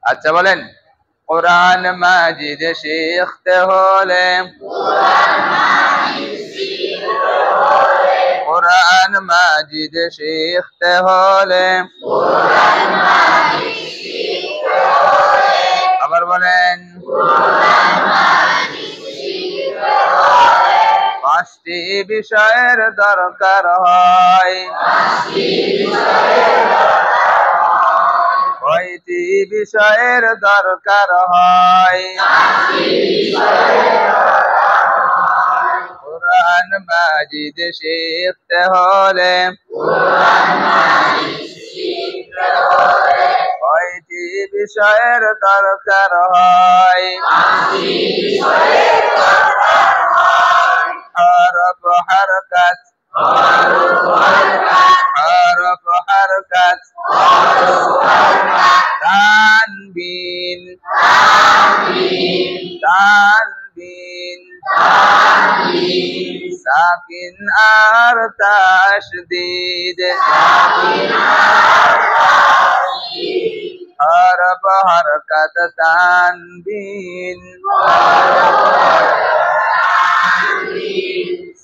আচ্ছা বলেন, কোরআন মাজিদ শিখতে হলে, কোরআন মাজিদ শিখতে হলে, আবার বলেন, পাঁচটি বিষয়ের দরকার হয়। কয়টি বিষয়ের দরকার হয়? কোরআন মাজিদ শিখতে হলে কয়টি বিষয়ের দরকার হয়? হরফ হরকত, হরফ হরকত, তানবিন, তানবিন, সাকিন আর তাশদীদ, হরফ হরকত তানবিন,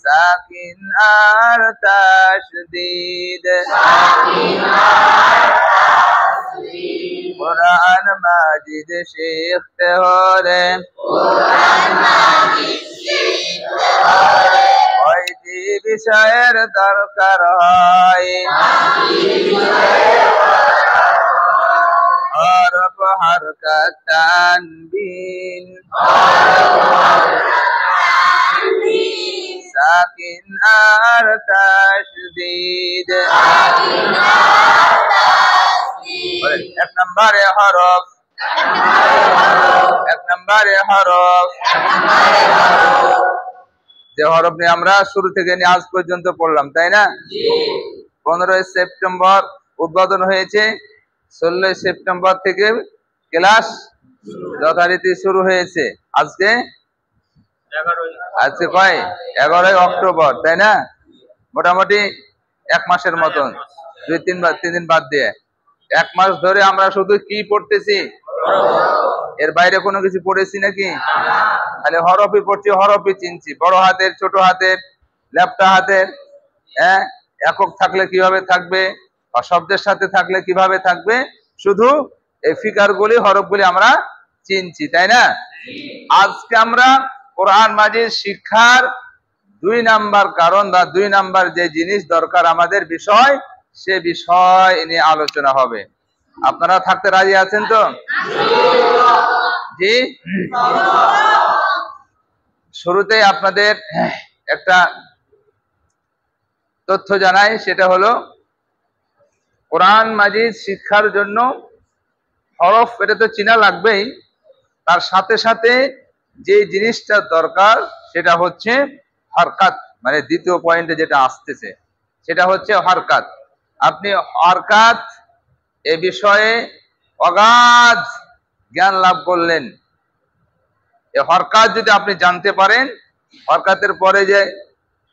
সাকিন আর তাশদীদ। কোরআন মাজিদ শিখতে হলে কয়টি বিষয়ের দরকার হয়? হরফ হরকত তানবিন, সাকিন আর তাশদীদ। এক নম্বরে হরফ, এক নম্বরে হরফ, যে হরফ নিয়ে আমরা শুরু থেকে নিয়ে আজ পর্যন্ত পড়লাম, তাই না? 15 সেপ্টেম্বর উদ্বোধন হয়েছে, 16 সেপ্টেম্বর থেকে ক্লাস যথারীতি শুরু হয়েছে। আজকে আজকে কয় 11 অক্টোবর, তাই না? মোটামুটি এক মাসের মতন, 3 দিন বাদ দিয়ে 1 মাস ধরে আমরা শুধু কি পড়তেছি? এর বাইরে কোনো কিছু পড়েছি নাকি? তাহলে হরফই পড়ছি, হরফই চিনছি, বড় হাতের, ছোট হাতের, ল্যাপটা হাতের, হ্যাঁ, একক থাকলে কিভাবে থাকবে, শব্দের সাথে থাকলে কিভাবে থাকবে, শুধু এই ফিকারগুলি, হরফগুলি আমরা চিনছি, তাই না? আজকে আমরা কোরআন মাজিদ শিক্ষার 2 নাম্বার কারণ বা 2 নাম্বার যে জিনিস দরকার আমাদের বিষয়, সে বিষয় নিয়ে আলোচনা হবে। আপনারা থাকতে রাজি আছেন তো? জি। শুরুতে আপনাদের একটা তথ্য জানাই, সেটা হলো কোরআন মাজিদ শিক্ষার জন্য হরফ এটা তো চেনা লাগবেই, তার সাথে সাথে যে জিনিসটা দরকার সেটা হচ্ছে হরকাত, মানে দ্বিতীয় পয়েন্টে যেটা আসতেছে সেটা হচ্ছে হরকাত। আপনি হরকাত এ বিষয়ে অগাধ জ্ঞান লাভ করলেন। এই হরকাত যদি আপনি জানতে পারেন, হরকাতের পরে যে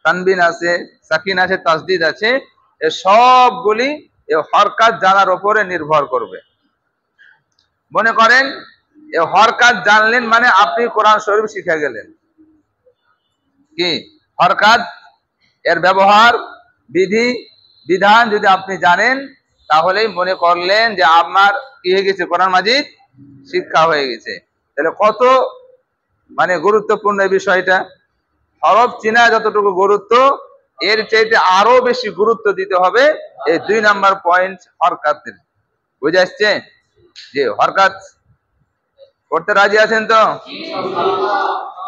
তানবিন আছে, সাকিন আছে, তাসদিদ আছে, এ সবগুলি এই হরকাত জানার উপরে নির্ভর করবে। মনে করেন এই হরকাত জানলেন মানে আপনি কোরআন শরীফ শিখে গেলেন। কি হরকাত, এর ব্যবহার, বিধি বিধান যদি আপনি জানেন, তাহলেই মনে করলেন যে আপনার কি হয়ে গেছে, কোরআন মাজিদ শিক্ষা হয়ে গেছে। তাহলে কত মানে গুরুত্বপূর্ণ এই বিষয়টা। হরফ চিনা যতটুকু গুরুত্ব, এর চাইতে আরো বেশি গুরুত্ব দিতে হবে এই 2 নাম্বার পয়েন্ট হরকাতের। বুঝে আসছে? যে হরকাত করতে রাজি আছেন তো?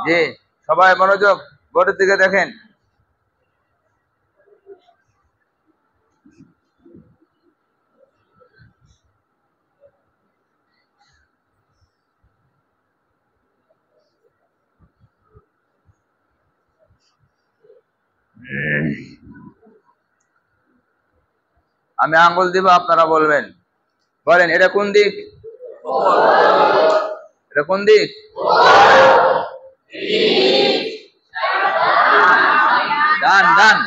জি, সবাই মনোযোগ, বোর্ডের দিকে দেখেন। আমি আঙ্গুল দিব, আপনারা বলবেন। বলেন, এটা কোন দিক? এটা কোন দিক? ডান, ডান।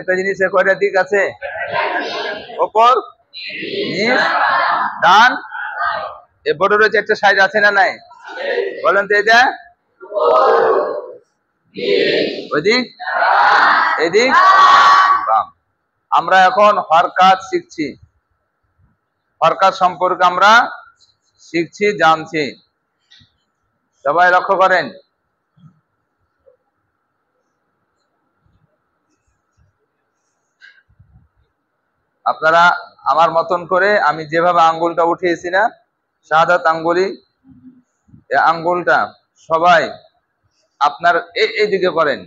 একটা জিনিসের কয়টা দিক আছে? ওপর, নিচ, ডান। এ বোর্ডের চারটে সাইড আছে না নাই? বলেন তো এটা ওইদিক, এদিক, বাম। আমরা এখন হরকাত শিখছি, হরকাত সম্পর্কে আমরা শিখছি, জানছি। সবাই লক্ষ্য করেন। আপনারা আমার মতন করে আমি যেভাবে আঙ্গুলটা উঠিয়েছি না, শাহাদাত আঙ্গুলি, এই আঙ্গুলটা সবাই আপনার এইদিকে করেন,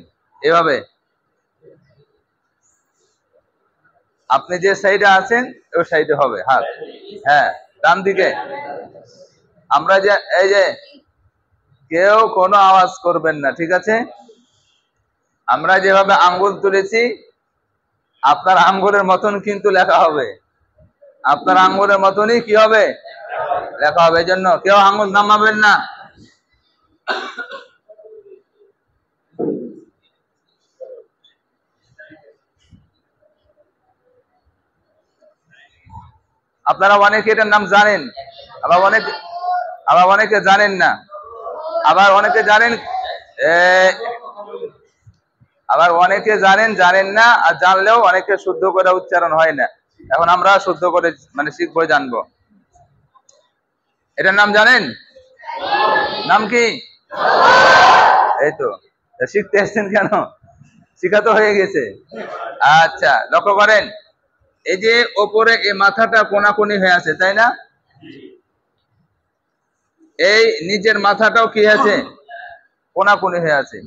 এভাবে। আপনি যে সাইডে আছেন ওই সাইডে হবে হাত, হ্যাঁ ডান দিকে। আমরা যে এই যে কেউ কোনো আওয়াজ করবেন না, ঠিক আছে? আমরা যেভাবে আঙ্গুল তুলেছি আপনার আঙ্গুলের মতন কিন্তু লেখা হবে, আপনার আঙ্গুলের মতনই কি হবে? লেখা হবে। এই জন্য কেউ আঙ্গুল নামাবেন না। আপনারা অনেকে এটার নাম জানেন, আবার অনেকে জানেন না, আবার অনেকে জানেন, আবার অনেকে জানেন না, আর জানলেও অনেকে শুদ্ধ করে উচ্চারণ হয় না। এখন আমরা শুদ্ধ করে মানে শিখবো, জানবো। এটার নাম জানেন? নাম কি? এই তো শিখতে এসছেন কেন? শিখা তো হয়ে গেছে। আচ্ছা লক্ষ্য করেন, এই যে ওপরে এই মাথাটা কোনাকুনি হয়ে আছে, তাই না? এই নিচের মাথাটাও কি আছে? কোনাকুনি হয়ে আছে।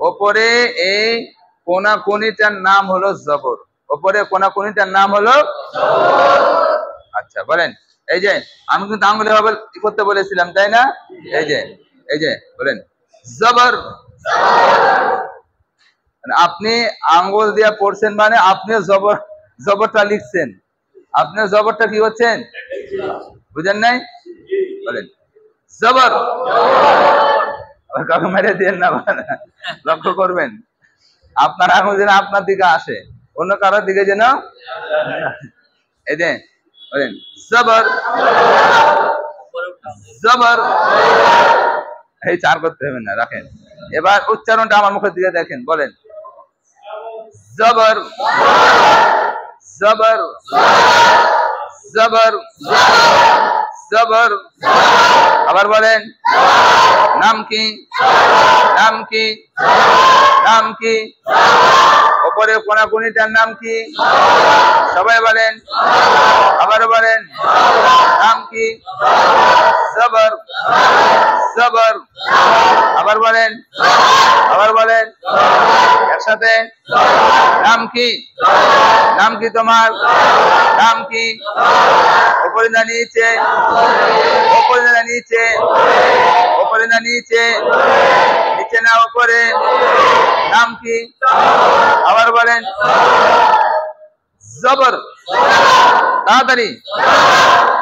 ওপরে এই কোনাকুনিটার নাম হলো জবর। ওপরে কোনাকুনিটার নাম হলো। আচ্ছা বলেন, এই যে আমি কিন্তু আঙ্গুলে ভাবে করতে বলেছিলাম, তাই না? এই যে বলেন জবর। আপনি আঙ্গুল দিয়ে পড়ছেন মানে আপনিও জবরটা লিখছেন, আপনিও জবরটা কি করছেন? বুঝেন নাই? বলেন জবর। কাউকে মেরে দিয়েন না, লক্ষ্য করবেন আপনার আঙুল যেন আপনার দিকে আসে, অন্য কারোর দিকে যেন। এই যে বলেন জবর, জবর। এই চার করতে হবে না, রাখেন। এবার উচ্চারণটা আমার মুখের দিকে দেখেন, বলেন জবর, জবর, জবর, জবর। আবার বলেন নাম কি? নাম কি? নাম কি? ওপরে কোনাকুনিটার নাম কি? সবাই বলেন। আবার বলেন নাম কি? জবর, জবর। আবার বলেন, আবার বলেন একসাথে। নাম কি? নাম কি তোমার? নাম কি? ওপরে না নিচে? ওপরে না নিচে? ওপরে না নিচে? নিচে না ওপরে? নাম কি? আবার বলেন জবর। তাড়াতাড়ি,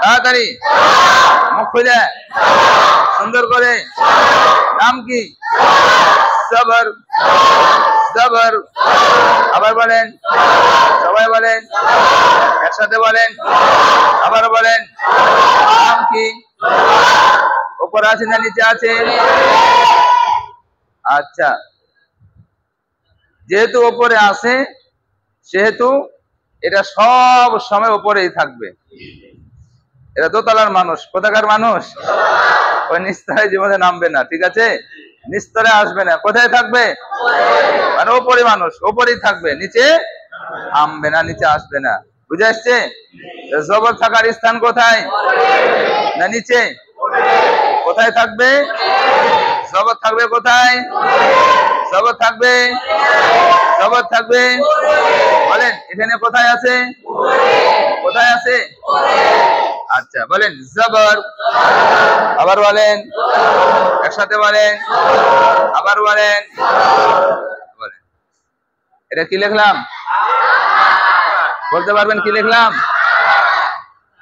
তাড়াতাড়ি, মুখ খুলে সুন্দর করে। নাম কি? জবর, জবর। আবার বলেন, সবাই বলেন, একসাথে বলেন। আবার বলেন নাম কি? উপরে আছে না নিচে আছে? আচ্ছা, যেহেতু উপরে আছে সেহেতু এটা সব সময় উপরেই থাকবে। এটা দোতলার মানুষ, কোথাকার মানুষ? ওই নিস্তরে জীবনে নামবে না, ঠিক আছে? নিস্তরে আসবে না, কোথায় থাকবে? মানে ওপরে মানুষ, ওপরেই থাকবে, নিচে নামবে না, নিচে আসবে না। বুঝে আসছে? জবর থাকার স্থান কোথায়? না নিচে? কোথায় থাকবে? জবর থাকবে কোথায়? জবর থাকবে, জবর থাকবে। বলেন এখানে কোথায় আছে? কোথায় আছে? আচ্ছা বলেন জবর। আবার বলেন, একসাথে বলেন। আবার বলেন, বলেন। এটা কি লিখলাম? বলতে পারবেন কি লিখলাম?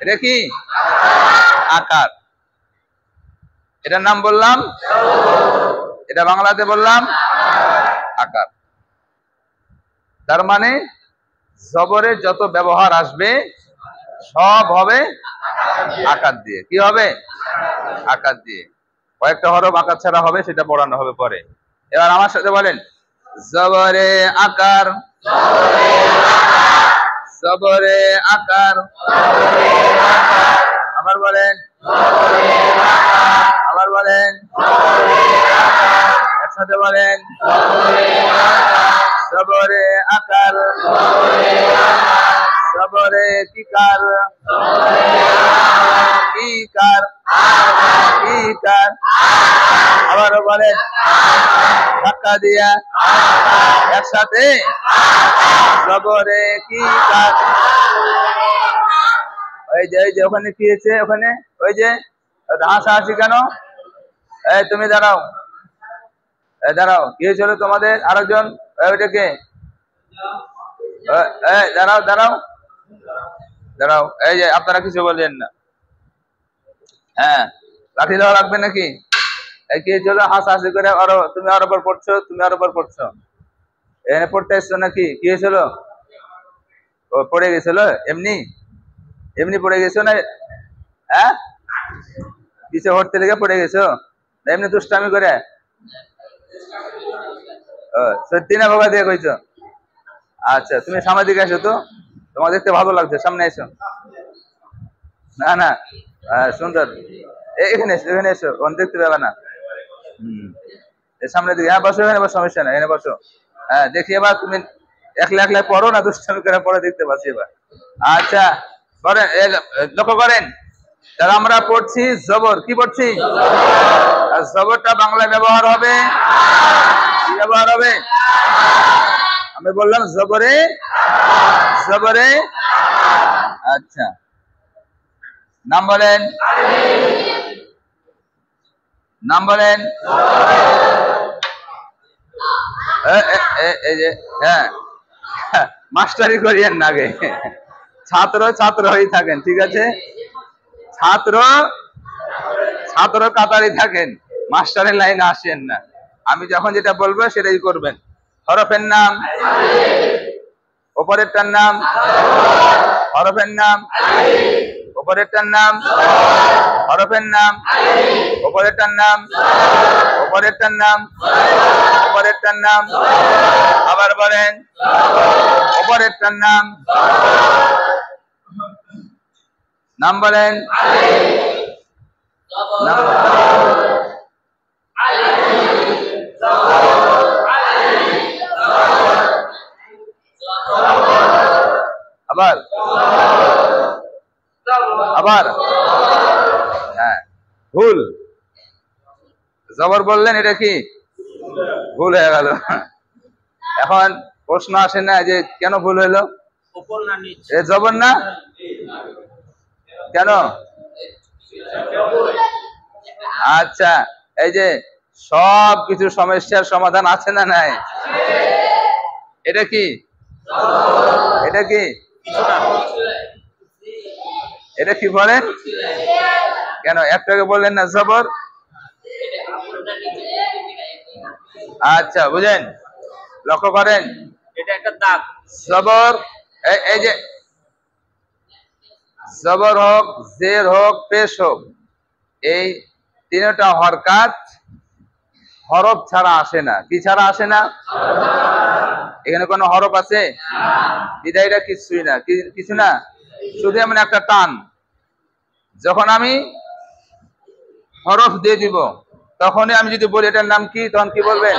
এটা কি? আকার। এটার নাম বললাম, এটা বাংলাতে বললাম আকার। তার মানে জবরের যত ব্যবহার আসবে সব হবে আকার দিয়ে। কি হবে? আকার দিয়ে। কয়েকটা হরফ আকার ছাড়া হবে, সেটা পড়ানো হবে পরে। এবার আমার সাথে বলেন, জবরে আকার, জবরে আকার। আবার বলেন, আবার বলেন, একসাথে বলেন, জবরে আকার, জবরে কিকার, কিকার, কিকার। আবারও বলেন, ধাক্কা দিয়া একসাথে, জবরে কিকার। ওই যে ওখানে কি হয়েছে? ওখানে ওই যে হাসাহাসি কেন? এই তুমি দাঁড়াও, দাঁড়াও। কি হয়েছিল তোমাদের? আরেকজন ওইটাকে দাঁড়াও, দাঁড়াও, দাঁড়াও। এই যে আপনারা কিছু বললেন না। হ্যাঁ, লাঠি দেওয়া লাগবে নাকি? কি হয়েছিল? হাসাহাসি করে আরো, তুমি আরো পর পড়ছো, তুমি আরো পর পড়ছো। এখানে পড়তে এসছো নাকি? কি হয়েছিল? ও পড়ে গেছিল এমনি, এমনি পড়ে গেছো না? হ্যাঁ, পিছে হটতে লেগে পড়ে গেছো? এমনি দুষ্টামি করে? সত্যি না বাবা দিয়ে কইছো? আচ্ছা, তুমি সামনের দিকে এসো তো, তোমার দেখতে ভালো লাগছে, সামনে এসো। না না, সুন্দর। এখানে এসো, এখানে এসো, দেখতে পাবে না। সামনের দিকে। হ্যাঁ, বসো, এখানে বসো, সমস্যা নাই, এখানে বসো। হ্যাঁ, দেখি এবার তুমি একলা একলা পড়ো না দুষ্টামি করে পড়ে, দেখতে পাচ্ছি এবার। আচ্ছা, করেন, লক্ষ্য করেন। তাহলে আমরা পড়ছি জবর। কি পড়ছি? আর জবরটা বাংলায় ব্যবহার হবে, কি ব্যবহার হবে? আমি বললাম জবরে, জবরে। আচ্ছা, নাম বলেন, নাম বলেন। এই যে, হ্যাঁ, মাস্টারি করিয়েন না আগে, ছাত্র ছাত্র হয়ে থাকেন, ঠিক আছে? ছাত্র ছাত্র কাতারি থাকেন, মাস্টারের লাইনে আসেন না। আমি যখন যেটা বলবো সেটাই করবেন। হরফের নাম, উপরেরটার নাম, হরফের নাম, উপরেরটার নাম, হরফের নাম, উপরেরটার নাম, উপরেরটার নাম, উপরেরটার নাম। আবার বলেন, উপরেরটার নাম, নাম বলেন, আবার আবার। হ্যাঁ, ভুল। জবর বললেন, এটা কি ভুল হয়ে গেল। এখন প্রশ্ন আসে না যে কেন ভুল হইলো? জবর না কেন? আচ্ছা, এই যে সব কিছু সমস্যার সমাধান আছে না নাই? এটা কি? এটা কি? এটা কি বলেন? কেন একটাকে বললেন না জবর? আচ্ছা, বুঝেন, লক্ষ্য করেন, এটা একটা দাগ। জবর, এই যে জবর হোক, জের হোক, পেশ হোক, এই তিনটা হরকাত হরফ ছাড়া আসে না। কি ছাড়া আসে না? এখানে কোনো হরফ আছে? বিদায়টা কিছুই না, কিছু না, শুধু এমন একটা টান। যখন আমি হরফ দিয়ে দিব, তখনই আমি যদি বলি এটার নাম কি, তখন কি বলবেন?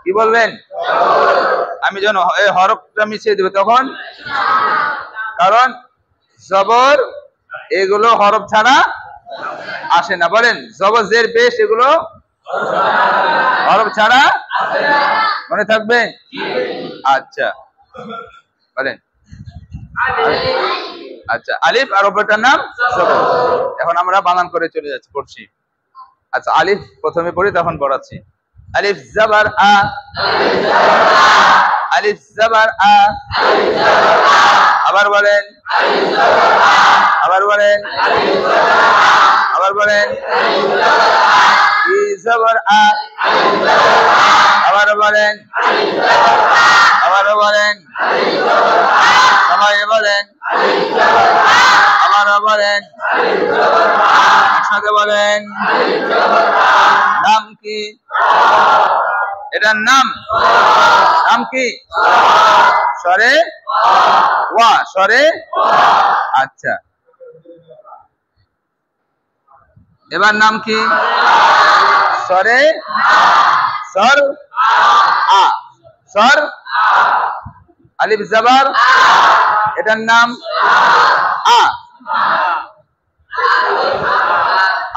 কি বলবেন? আমি যখন এই হরফটা মিশিয়ে দিব তখন, কারণ জবর এগুলো হরফ ছাড়া আসে না। বলেন, জবর, জের, পেশ এগুলো হরফ ছাড়া মনে থাকবে? আচ্ছা, বলেন। আচ্ছা, আলিফ আর উপরটার নাম জবর। এখন আমরা বানান করে চলে যাচ্ছি, পড়ছি। আচ্ছা, আলিফ প্রথমে পড়ি, তখন পড়াচ্ছি। আলিফ জবর আ, আলিফ জবর আ। আবার বলেন, আবার বলেন, আবার বলেন, জবর আ। আবার বলেন, আবারও বলেন, সবাই বলেন, আবারও বলেন, একসাথে বলেন। নাম কি? এটার নাম নাম কি? স্বরে ওয়া, স্বরে। আচ্ছা, এবার নাম কি? স্বরে স্বর আ, স্বর আলিফ জবর, এটার নাম আ।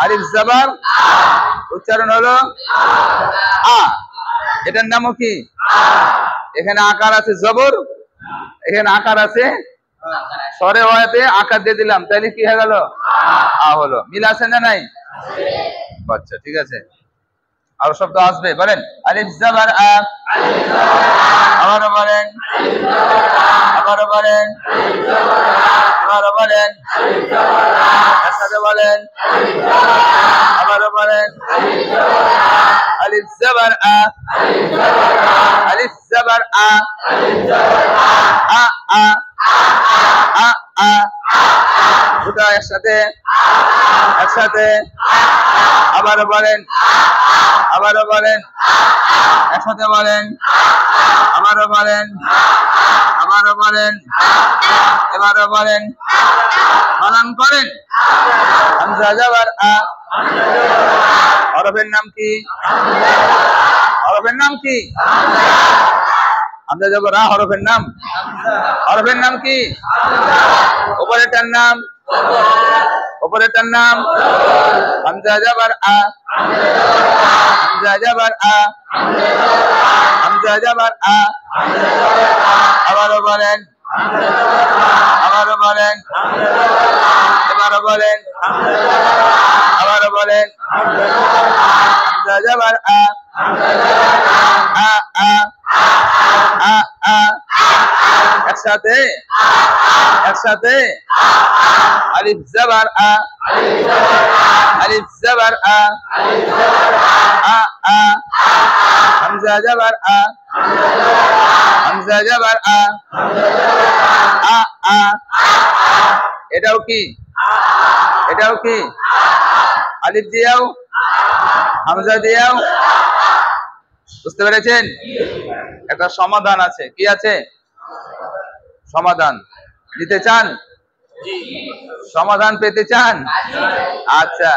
আলিফ জবর উচ্চারণ হলো আ, এটার নামও কি? এখানে আকার আছে জবর, এখানে আকার আছে, স্বরে ওয়াতে আকার দিয়ে দিলাম, তাহলে কি হয়ে গেল? আ হলো। মিল আছে না নাই? আচ্ছা, ঠিক আছে। আরো শব্দ আসবে, বলেন। আলিফ জবর আ, আবারও বলেন, আবারও বলেন, আবারও বলেন, একসাথে বলেন, আবারও বলেন। আলিফ জবর আ, আলিফ জবর আ, আ আ আ আ, দুটো একসাথে, একসাথে, আবারও বলেন, আবারও বলেন, একসাথে বলেন, আবারও বলেন, আবারও বলেন, এবারও বলেন, বানান করেন। হামজা জবর আ, হরফের নাম কি? হরফের নাম কি? হামজা জবর আ, হরফের নাম, হরফের নাম কি? উপরেরটার নাম, উপরেরটার নাম হামজা জবর আ, হামজা জবর আ, হামজা জবর আ, আবারও বলেন, আবারও বলেন, এবারও বলেন, আবারও বলেন। হামজা জবর আ, আ আ আ আ, একসাথে, একসাথে। আলিফ জবর আ, আলিফ জবর আ, আ আ, হামজা জবর আ, হামজা জবর আ, আ আ, এটাও কি? এটাও কি? আলিফ দিয়াও, হামজা দিয়াও। বুঝতে পেরেছেন? একটা সমাধান আছে। কি আছে? সমাধান নিতে চান? সমাধান পেতে চান? আচ্ছা,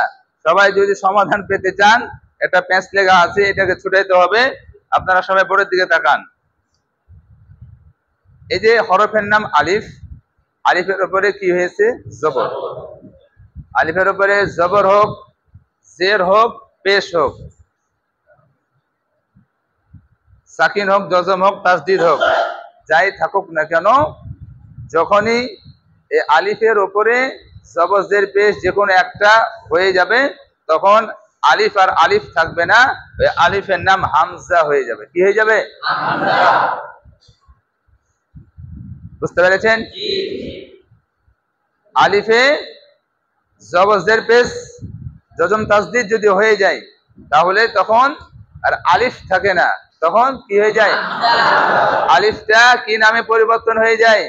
সবাই যদি সমাধান পেতে চান, একটা প্যাঁচ লেখা আছে, এটাকে ছুটাইতে হবে। আপনারা সবাই বোর্ডের দিকে তাকান। এই যে হরফের নাম আলিফ, আলিফের উপরে কি হয়েছে? জবর। আলিফের উপরে জবর হোক, জের হোক, পেশ হোক, সাকিন হোক, জজম হোক, তাসদিদ হোক, যাই থাকুক না কেন, যখনই এই আলিফের উপরে জবর জের পেশ যে কোনো একটা হয়ে যাবে, তখন আলিফ আর আলিফ থাকবে না, ওই আলিফের নাম হামজা হয়ে যাবে। কি হয়ে যাবে? বুঝতে পেরেছেন? আলিফে জবর জের পেশ জজম তাসদিদ যদি হয়ে যায়, তাহলে তখন আর আলিফ থাকে না, তখন কি হয়ে যায়? আলিফটা কি নামে পরিবর্তন হয়ে যায়?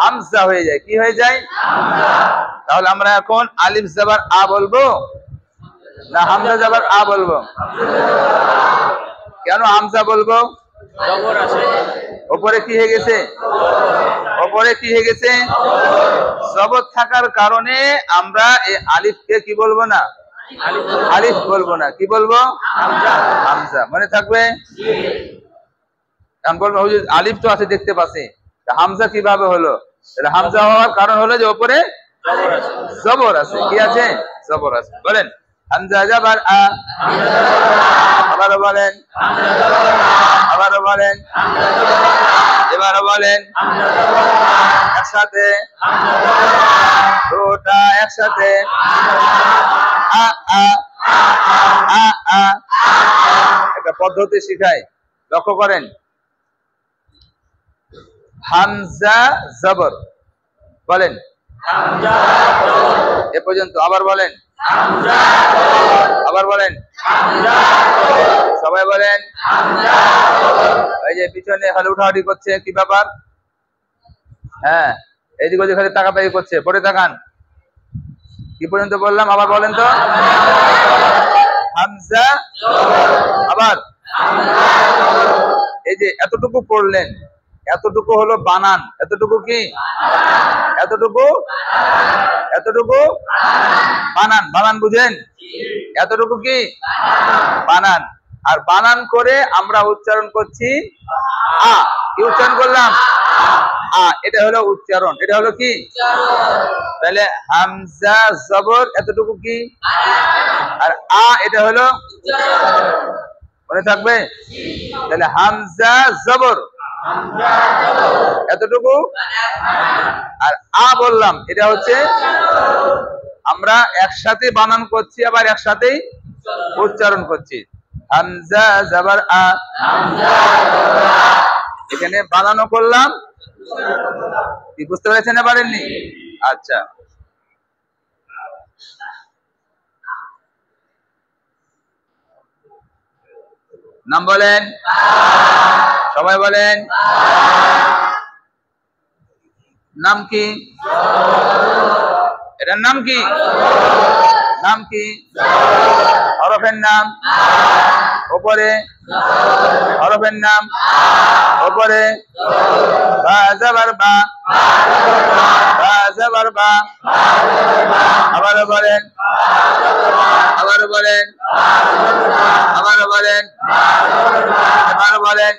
হামজা হয়ে যায়। কি হয়ে যায়? তাহলে আমরা এখন আলিফ জবর আ বলবো না হামজা জবর আ বলবো? কেন হামজা বলবো? উপরে কি হয়ে গেছে? উপরে কি হয়ে গেছে? জবর থাকার কারণে আমরা এই আলিফকে কি বলবো না? আলিফ বলবো না, কি বলবো? হামজা। মনে থাকবে? আমি বলবো হুজুর আলিফ তো আছে দেখতে পাচ্ছি, হামজা কিভাবে হলো? হামজা হওয়ার কারণ হলো যে উপরে জবর আছে। কি আছে? জবর আছে। বলেন হামজা জবর আ, আবারও বলেন, আবারও বলেন, এবারও বলেন, একসাথে, দুটা একসাথে, আ আ আ আ। একটা পদ্ধতি শিখাই, লক্ষ্য করেন। হামজা জবর, বলেন এ পর্যন্ত, আবার বলেন আবার বলেন, সবাই বলেন। এই যে পিছনে হলে উঠাউঠি করছে, কি ব্যাপার? হ্যাঁ, এদিক ওদিক খালি তাকাতাকি করছে, পরে তাকান। কি পর্যন্ত বললাম আবার বলেন তো? হামজা, আবার এই যে এতটুকু পড়লেন, এতটুকু হলো বানান। এতটুকু কি? এতটুকু, এতটুকু বানান। বানান বুঝেন? এতটুকু কি বানান। আর বানান করে আমরা উচ্চারণ করছি আ। কি উচ্চারণ করলাম? আ। এটা হলো উচ্চারণ। এটা হলো কি? তাহলে হামজা জবর এতটুকু কি? আর আ এটা হলো মনে থাকবে? তাহলে হামজা জবর এতটুকু, আর আ বললাম এটা হচ্ছে আমরা একসাথে বানান করছি, আবার একসাথেই উচ্চারণ করছি। হামজা জবর আ, এখানে বানানো করলাম। কি বুঝতে পেরেছেন না পারেননি? আচ্ছা, নাম বলেন, সবাই বলেন। নাম কি? এটার নাম কি? নাম কি? হরফের নাম উপরে, হরফের নাম উপরে। বা জবর বা, বা জবর বা। আবার বলেন, আবার বলেন, আবার বলেন, আবার বলেন,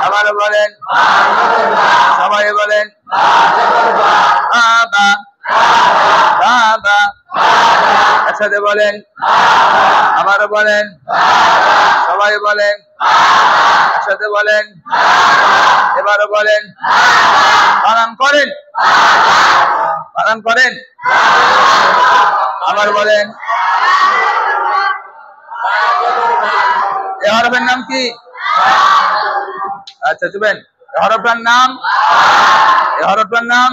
আবার বলেন, সবাই বলেন। বাবা, বাবা, একসাথে বলেন, আবার বলেন, সবাই বলেন, একসাথে বলেন, এবারও বলেন। বানান করেন, বানান করেন, আবার বলেন। এই হরফের নাম কি? আচ্ছা চুপেন। হরফটার নাম, এই হরফটার নাম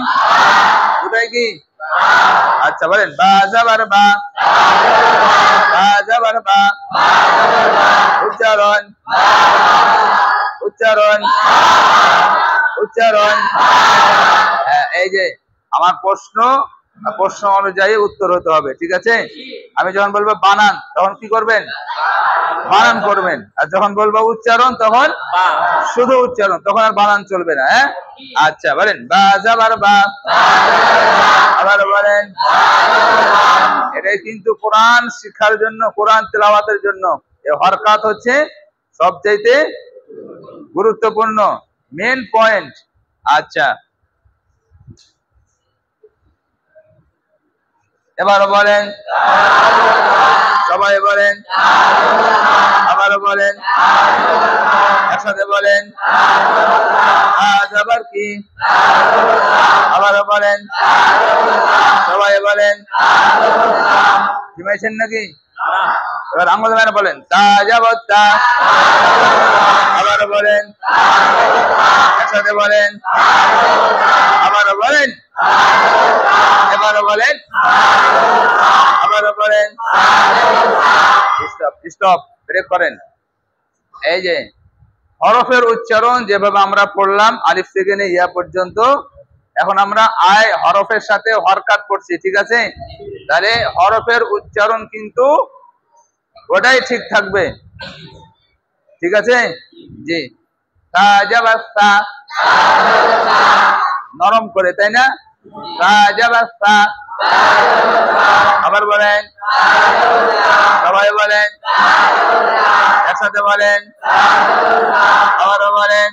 ওটাই কি? আচ্ছা বলেন। বা জবর বা, বা জবর বা। উচ্চারণ, উচ্চারণ, উচ্চারণ। এই যে আমার প্রশ্ন, প্রশ্ন অনুযায়ী উত্তর হতে হবে, ঠিক আছে? আমি যখন বলবো বানান তখন কি করবেন? বানান করবেন। আর যখন বলবো উচ্চারণ তখন শুধু উচ্চারণ, তখন আর বানান চলবে না। হ্যাঁ, আচ্ছা বলেন। বা জবর বা, আবার বলেন। এটাই কিন্তু কোরআন শিক্ষার জন্য, কোরআন তেলাওয়াতের জন্য এই হরকাত হচ্ছে সবচাইতে গুরুত্বপূর্ণ, মেন পয়েন্ট। আচ্ছা, এবার বলেন, সবাই বলেন, আবার বলেন, একসাথে বলেন। আবার কি? আবার বলেন, সবাই বলেন। ঘুমাইছেন নাকি? এবার আঙ্গুল মেরে বলেন। তা যাবত তা, আবার বলেন, একসাথে বলেন, আবার বলেন, এবারও বলেন, আবারও বলেন। স্টপ, স্টপ, ব্রেক করেন। এই যে হরফের উচ্চারণ যেভাবে আমরা পড়লাম আলিফ থেকে নিয়ে ইয়া পর্যন্ত, এখন আমরা আয় হরফের সাথে হরকাত করছি, ঠিক আছে? তাহলে হরফের উচ্চারণ কিন্তু ওটাই ঠিক থাকবে, ঠিক আছে? জি। তাজাবাসা, নরম করে, তাই না? তাজাবাসা, আবার বলেন, সবাই বলেন, একসাথে বলেন, আবারও বলেন,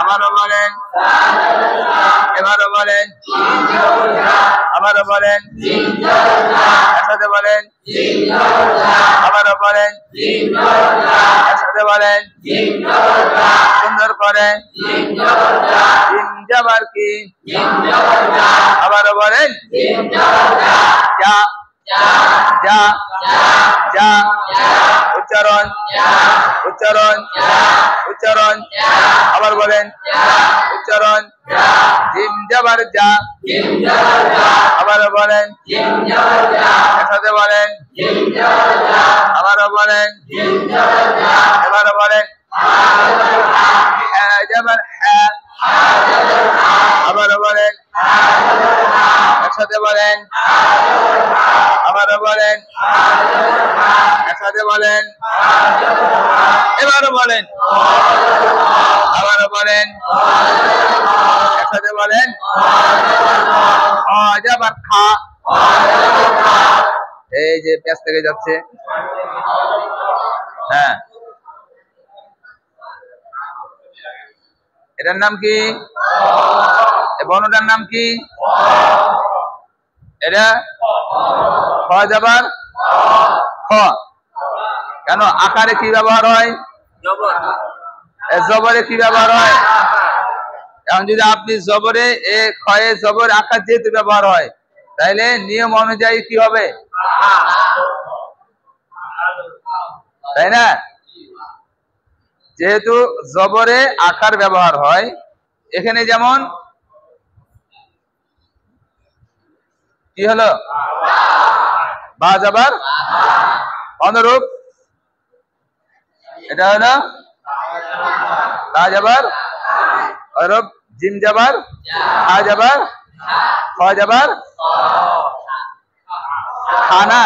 আবারও বলেন, এবারও বলেন, আবারও বলেন, একসাথে বলেন, আবারও বলেন, একসাথে বলেন, সুন্দর করে। জিম জবর কি? আবারও বলেন। যা, যা, যা। উচ্চারণ, উচ্চারণ, উচ্চারণ, আবার বলেন। উচ্চারণ, জিম জবর জা, আবারও বলেন, একসাথে বলেন, আবারও বলেন, এবারও বলেন, হ্যাঁ জবর হ্যাঁ, আবারও বলেন, একসাথে বলেন, আবারও বলেন, একসাথে বলেন, এবারও বলেন, আবারও বলেন, একসাথে বলেন, জবর খা, এই যে পেঁচ থেকে যাচ্ছে, হ্যাঁ এটার নাম কি? এই বর্ণটার নাম কি? এটা খ জবর খ। কেন? আকারে কি ব্যবহার হয়? জবরে কি ব্যবহার হয়? এখন যদি আপনি জবরে এ খয়ে জবর আকার যেহেতু ব্যবহার হয়, তাইলে নিয়ম অনুযায়ী কি হবে? তাই না? যেহেতু জবরে আকার ব্যবহার হয়, এখানে যেমন কি হলো? বা জবর, অনুরূপ এটা হলো তা জবর, অনুরূপ জিম জবর, হা জবর, খ জবর, খানা।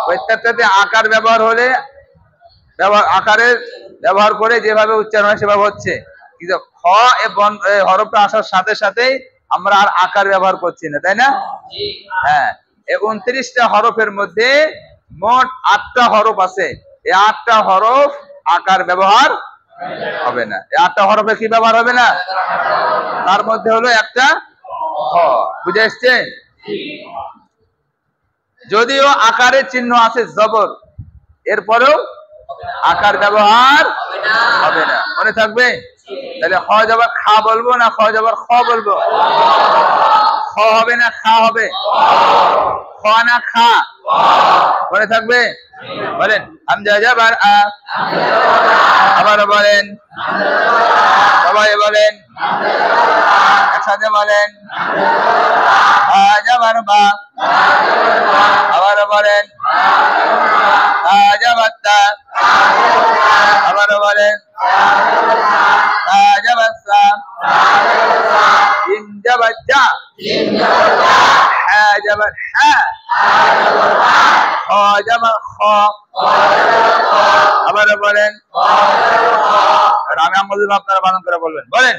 প্রত্যেকটাতে আকার ব্যবহার হলে আকারের ব্যবহার করে যেভাবে উচ্চারণ হয় সেভাবে হচ্ছে, কিন্তু খ হরফটা আসার সাথে সাথেই আমরা আর আকার ব্যবহার করছি না, তাই না? হ্যাঁ, এই 29টা হরফের মধ্যে মোট 8টা হরফ আছে। এই 8টা হরফ আকার ব্যবহার হবে না। এই 8টা হরফে কি ব্যবহার হবে না? তার মধ্যে হলো একটা খ। বুঝে এসছে? যদিও আকারের চিহ্ন আছে জবর, এরপরেও আকার ব্যবহার হবে না। মনে থাকবে? তাহলে খ জবর খা বলবো না খ জবর খ বলবো? খ হবে না খা হবে? খ না খা? মনে থাকবে? বলেন হামজা জবর আ, আবারও বলেন, সবাই বলেন, একসাথে বলেন, আ জবর বা, আবারও বলেন, আ জবর তা, আবারও বলেন, আ জবর সা, জিম জবর জা, হা জবর হা, খ জবর খ, আবারও বলেন, আমি আঙ্গুল দিয়ে আপনারা বানান করে বলবেন। বলেন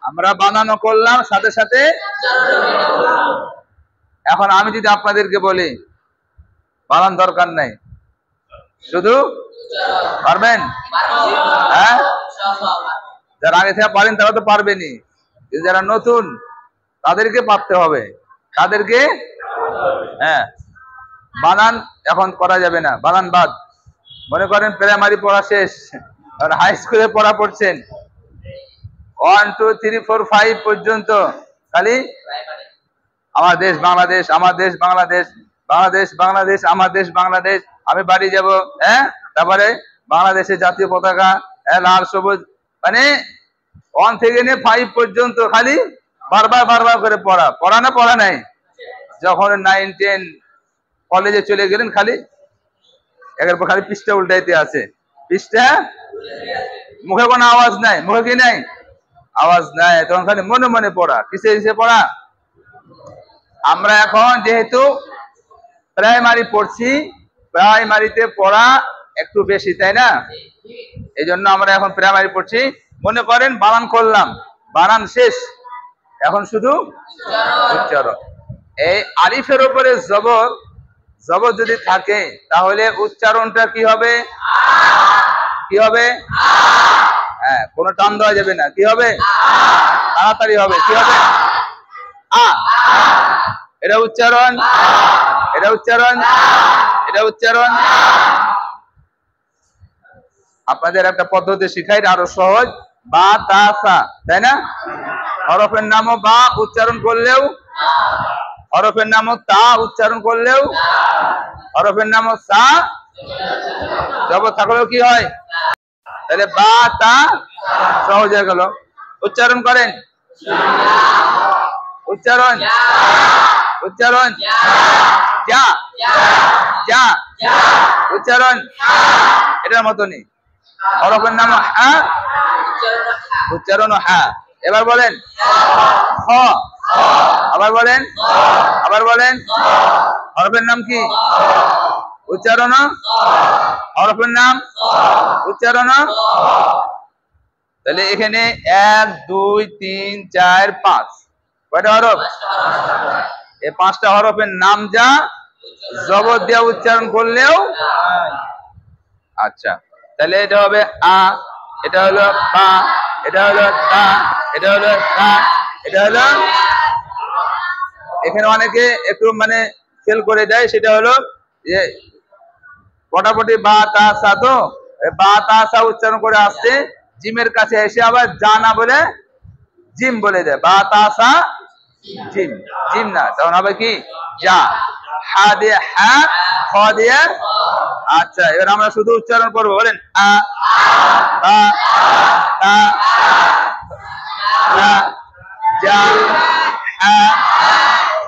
আমরা বানানো করলাম সাথে সাথে। এখন আমি যদি আপনাদেরকে বলি বানান দরকার নাই, শুধু পারবেন? হ্যাঁ, যারা আগে থেকে পারেন তারা তো পারবেনই, যারা নতুন তাদেরকে পারতে হবে। তাদেরকে হ্যাঁ, বানান এখন করা যাবে না, বানান বাদ। মনে করেন প্রাইমারি পড়া শেষ, আর হাই স্কুলে পড়া পড়ছেন, 1 2 3 4 5 পর্যন্ত খালি আমার দেশ বাংলাদেশ, আমার দেশ বাংলাদেশ, বাংলাদেশ বাংলাদেশ, আমার দেশ বাংলাদেশ, আমি বাড়ি যাব, হ্যাঁ, তারপরে বাংলাদেশের জাতীয় পতাকা লাল সবুজ, মানে 1 থেকে নিয়ে 5 পর্যন্ত খালি বারবার বারবার করে পড়া। পড়া না পড়া নাই? যখন 9 10 কলেজে চলে গেলেন খালি একের পর খালি পৃষ্ঠা উল্টাইতে আছে, পৃষ্ঠা, মুখে কোনো আওয়াজ নাই, মুখে কি নাই? আওয়াজ নাই, তখন খালি মনে মনে পড়া। কিসে কিসে পড়া? আমরা এখন যেহেতু প্রাইমারি পড়ছি, প্রাইমারিতে পড়া একটু বেশি, তাই না? এই জন্য আমরা এখন প্রাইমারি পড়ছি। মনে করেন বানান করলাম, বানান শেষ, এখন শুধু উচ্চারণ। এই আলিফের উপরে জবর, জবর যদি থাকে তাহলে উচ্চারণটা কি হবে? কি হবে? হ্যাঁ, কোনো টান দেওয়া যাবে না। কি হবে? তাড়াতাড়ি হবে। কি হবে? আ। এটা উচ্চারণ, এটা উচ্চারণ, এটা উচ্চারণ। আপনাদের একটা পদ্ধতি শিখাই আরো সহজ, বা তা সা, তাই না? হরফের নামও বা, উচ্চারণ করলেও হরফের নামও তা উচ্চারণ করলেও, হরফের নামও সা জবর থাকলেও কি হয়? তাহলে বা তা সহজ হয়ে গেল। উচ্চারণ করেন, উচ্চারণ, উচ্চারণ, যা যা, উচ্চারণ এটার মতনই। হরফের নাম হা, উচ্চারণ হা। এবার বলেন হ, আবার বলেন, আবার বলেন। হরফের নাম কি? উচ্চারণ, হরফের নাম উচ্চারণ। তাহলে এখানে 1 2 3 4 5 কয়টা হরফ? এই 5টা হরফের নাম যা জবর দিয়ে উচ্চারণ করলেও। আচ্ছা, তাহলে এটা হবে আ, এটা হলো বা, এটা হলো তা, এটা হলো তা, এটা হলো। এখানে অনেকে একটু মানে ফেল করে দেয়, সেটা হলো যে পটাপটি বা তা সা, তো বা তা সা উচ্চারণ করে আসছে, জিমের কাছে এসে আবার যা না বলে জিম বলে দেয়। বা তা সা জিম, জিম না, তখন হবে কি যা। হা দিয়ে হা, খ দিয়ে। আচ্ছা, এবার আমরা শুধু উচ্চারণ করবো। বলেন আ, বা, তা, যা, হা,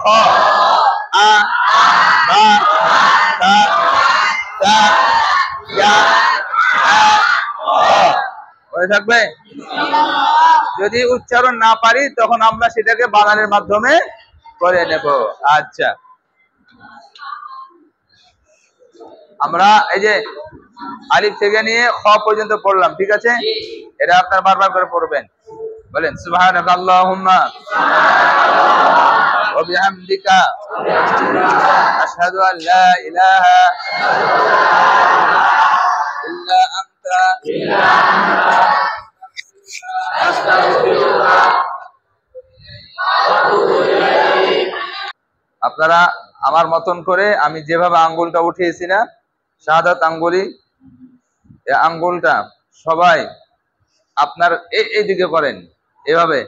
খ, আ, বা, তা, তা, যা, হা, খ। মনে থাকবে? যদি উচ্চারণ না পারি তখন আমরা সেটাকে বানানের মাধ্যমে করে নেব। আচ্ছা, আমরা এই যে আলিফ থেকে নিয়ে খ পর্যন্ত পড়লাম, ঠিক আছে? এটা আপনারা বারবার করে পড়বেন। বলেন সুবহানাকাল্লাহুম্মা ওয়া বিহামদিকা আশহাদু আল লা ইলাহা ইল্লা আনতা আস্তাগফিরুকা। আপনারা আমার মতন করে আমি যেভাবে আঙ্গুলটা উঠিয়েছি না, শাহাদাত আঙ্গুলি, এই আঙ্গুলটা সবাই আপনার এইদিকে করেন, এভাবে।